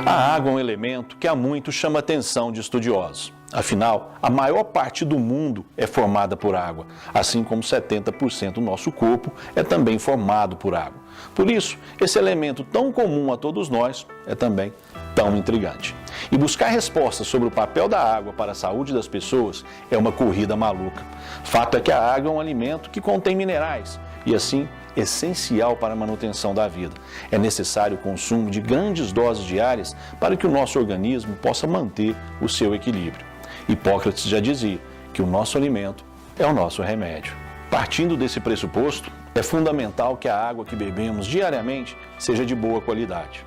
A água é um elemento que há muito chama a atenção de estudiosos. Afinal, a maior parte do mundo é formada por água, assim como 70% do nosso corpo é também formado por água. Por isso, esse elemento tão comum a todos nós é também tão intrigante. E buscar respostas sobre o papel da água para a saúde das pessoas é uma corrida maluca. Fato é que a água é um alimento que contém minerais e, assim, essencial para a manutenção da vida. É necessário o consumo de grandes doses diárias para que o nosso organismo possa manter o seu equilíbrio. Hipócrates já dizia que o nosso alimento é o nosso remédio. Partindo desse pressuposto, é fundamental que a água que bebemos diariamente seja de boa qualidade.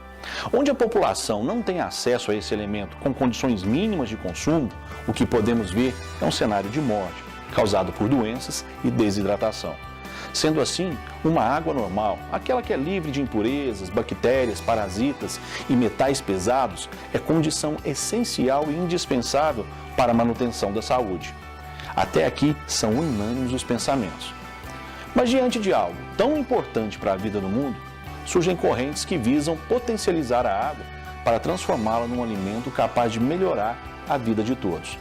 Onde a população não tem acesso a esse elemento com condições mínimas de consumo, o que podemos ver é um cenário de morte, causado por doenças e desidratação. Sendo assim, uma água normal, aquela que é livre de impurezas, bactérias, parasitas e metais pesados, é condição essencial e indispensável para a manutenção da saúde. Até aqui são unânimes os pensamentos. Mas diante de algo tão importante para a vida do mundo, surgem correntes que visam potencializar a água para transformá-la num alimento capaz de melhorar a vida de todos.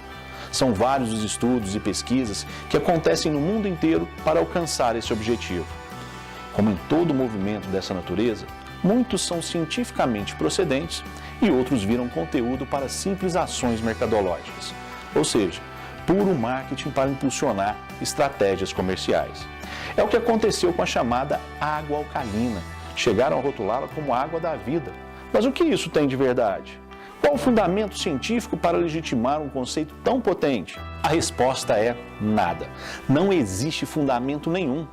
São vários os estudos e pesquisas que acontecem no mundo inteiro para alcançar esse objetivo. Como em todo movimento dessa natureza, muitos são cientificamente procedentes e outros viram conteúdo para simples ações mercadológicas, ou seja, puro marketing para impulsionar estratégias comerciais. É o que aconteceu com a chamada água alcalina. Chegaram a rotulá-la como água da vida. Mas o que isso tem de verdade? Qual o fundamento científico para legitimar um conceito tão potente? A resposta é nada. Não existe fundamento nenhum.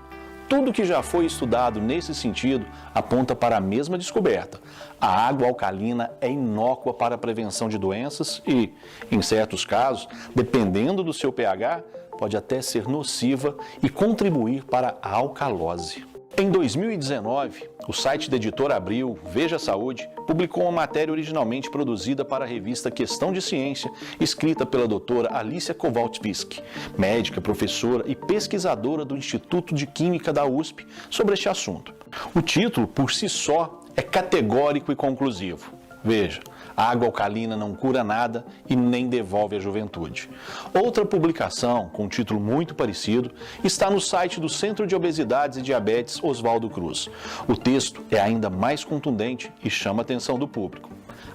Tudo que já foi estudado nesse sentido aponta para a mesma descoberta. A água alcalina é inócua para a prevenção de doenças e, em certos casos, dependendo do seu pH, pode até ser nociva e contribuir para a alcalose. Em 2019, o site da editora Abril, Veja Saúde, publicou uma matéria originalmente produzida para a revista Questão de Ciência, escrita pela doutora Alicia Kowalczyk, médica, professora e pesquisadora do Instituto de Química da USP, sobre este assunto. O título, por si só, é categórico e conclusivo. Veja, a água alcalina não cura nada e nem devolve a juventude. Outra publicação, com um título muito parecido, está no site do Centro de Obesidades e Diabetes Oswaldo Cruz. O texto é ainda mais contundente e chama a atenção do público.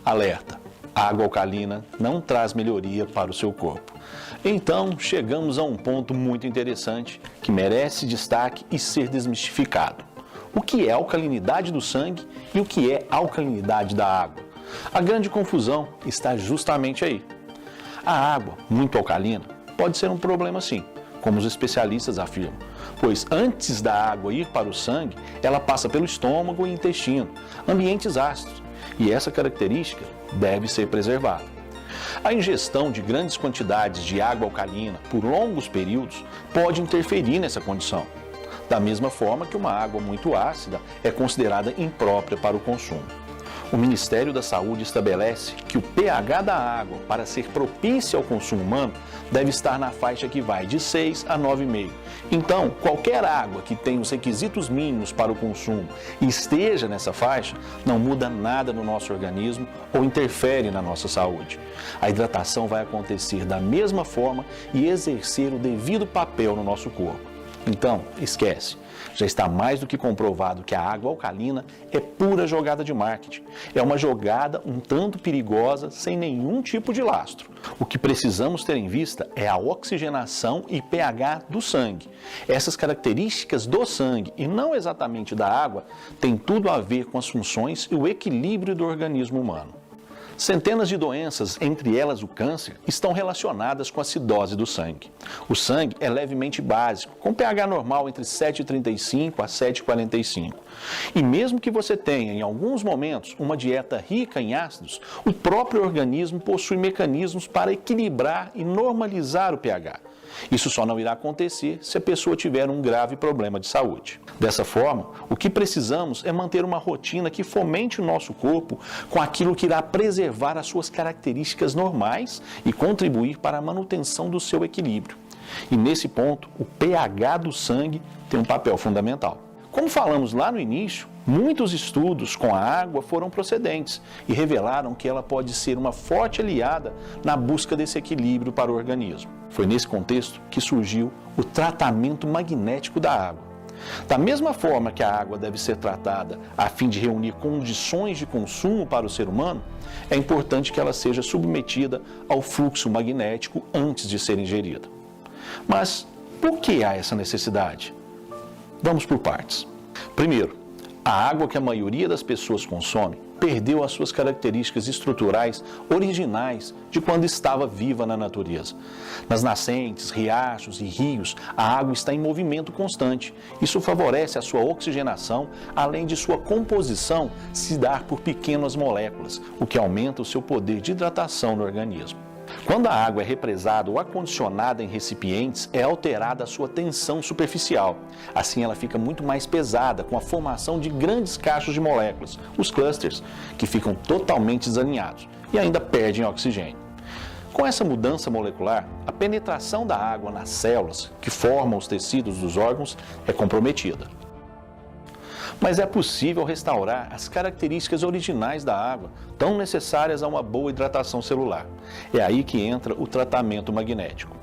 Alerta: a água alcalina não traz melhoria para o seu corpo. Então, chegamos a um ponto muito interessante que merece destaque e ser desmistificado. O que é alcalinidade do sangue e o que é alcalinidade da água? A grande confusão está justamente aí. A água, muito alcalina, pode ser um problema sim, como os especialistas afirmam, pois antes da água ir para o sangue, ela passa pelo estômago e intestino, ambientes ácidos, e essa característica deve ser preservada. A ingestão de grandes quantidades de água alcalina por longos períodos pode interferir nessa condição, da mesma forma que uma água muito ácida é considerada imprópria para o consumo. O Ministério da Saúde estabelece que o pH da água, para ser propícia ao consumo humano, deve estar na faixa que vai de 6 a 9,5. Então, qualquer água que tenha os requisitos mínimos para o consumo e esteja nessa faixa, não muda nada no nosso organismo ou interfere na nossa saúde. A hidratação vai acontecer da mesma forma e exercer o devido papel no nosso corpo. Então, esquece. Já está mais do que comprovado que a água alcalina é pura jogada de marketing. É uma jogada um tanto perigosa, sem nenhum tipo de lastro. O que precisamos ter em vista é a oxigenação e pH do sangue. Essas características do sangue, e não exatamente da água, têm tudo a ver com as funções e o equilíbrio do organismo humano. Centenas de doenças, entre elas o câncer, estão relacionadas com a acidose do sangue. O sangue é levemente básico, com pH normal entre 7,35 a 7,45. E mesmo que você tenha, em alguns momentos, uma dieta rica em ácidos, o próprio organismo possui mecanismos para equilibrar e normalizar o pH. Isso só não irá acontecer se a pessoa tiver um grave problema de saúde. Dessa forma, o que precisamos é manter uma rotina que fomente o nosso corpo com aquilo que irá preservar as suas características normais e contribuir para a manutenção do seu equilíbrio. E nesse ponto, o pH do sangue tem um papel fundamental. Como falamos lá no início, Muitos estudos com a água foram procedentes e revelaram que ela pode ser uma forte aliada na busca desse equilíbrio para o organismo. Foi nesse contexto que surgiu o tratamento magnético da água. Da mesma forma que a água deve ser tratada a fim de reunir condições de consumo para o ser humano, é importante que ela seja submetida ao fluxo magnético antes de ser ingerida. Mas por que há essa necessidade? Vamos por partes. Primeiro, a água que a maioria das pessoas consome perdeu as suas características estruturais originais de quando estava viva na natureza. Nas nascentes, riachos e rios, a água está em movimento constante. Isso favorece a sua oxigenação, além de sua composição se dar por pequenas moléculas, o que aumenta o seu poder de hidratação no organismo. Quando a água é represada ou acondicionada em recipientes, é alterada a sua tensão superficial. Assim, ela fica muito mais pesada, com a formação de grandes cachos de moléculas, os clusters, que ficam totalmente desalinhados e ainda perdem oxigênio. Com essa mudança molecular, a penetração da água nas células, que formam os tecidos dos órgãos, é comprometida. Mas é possível restaurar as características originais da água, tão necessárias a uma boa hidratação celular. É aí que entra o tratamento magnético.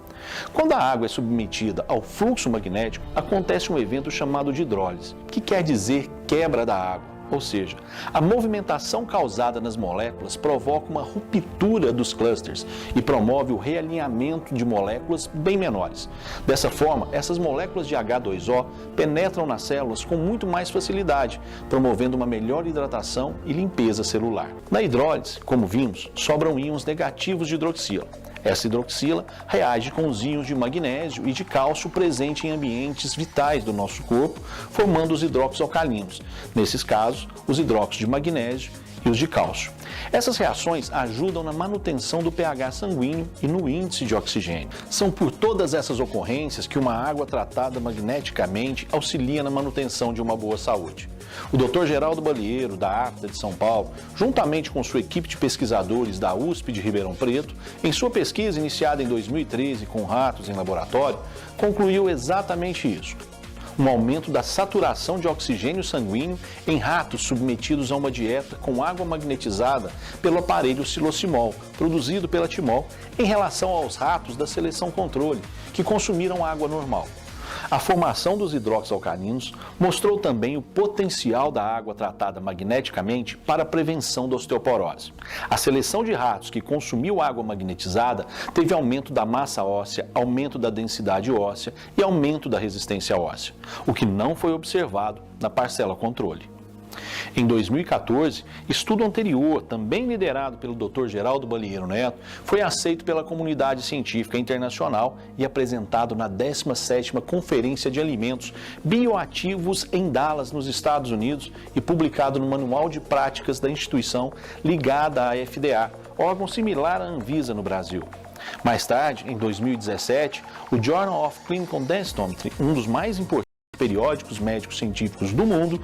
Quando a água é submetida ao fluxo magnético, acontece um evento chamado de hidrólise, que quer dizer quebra da água. Ou seja, a movimentação causada nas moléculas provoca uma ruptura dos clusters e promove o realinhamento de moléculas bem menores. Dessa forma, essas moléculas de H2O penetram nas células com muito mais facilidade, promovendo uma melhor hidratação e limpeza celular. Na hidrólise, como vimos, sobram íons negativos de hidroxila. Essa hidroxila reage com os íons de magnésio e de cálcio presentes em ambientes vitais do nosso corpo, formando os hidróxidos alcalinos. Nesses casos, os hidróxidos de magnésio e os de cálcio. Essas reações ajudam na manutenção do pH sanguíneo e no índice de oxigênio. São por todas essas ocorrências que uma água tratada magneticamente auxilia na manutenção de uma boa saúde. O Dr. Geraldo Balieiro, da AFDA de São Paulo, juntamente com sua equipe de pesquisadores da USP de Ribeirão Preto, em sua pesquisa iniciada em 2013 com ratos em laboratório, concluiu exatamente isso: um aumento da saturação de oxigênio sanguíneo em ratos submetidos a uma dieta com água magnetizada pelo aparelho xilocimol, produzido pela Timol, em relação aos ratos da seleção controle, que consumiram água normal. A formação dos hidróxidos alcalinos mostrou também o potencial da água tratada magneticamente para a prevenção da osteoporose. A seleção de ratos que consumiu água magnetizada teve aumento da massa óssea, aumento da densidade óssea e aumento da resistência óssea, o que não foi observado na parcela controle. Em 2014, estudo anterior, também liderado pelo Dr. Geraldo Balieiro Neto, foi aceito pela comunidade científica internacional e apresentado na 17ª Conferência de Alimentos Bioativos em Dallas, nos Estados Unidos, e publicado no Manual de Práticas da instituição ligada à FDA, órgão similar à Anvisa no Brasil. Mais tarde, em 2017, o Journal of Clinical Densitometry, um dos mais importantes periódicos médicos científicos do mundo,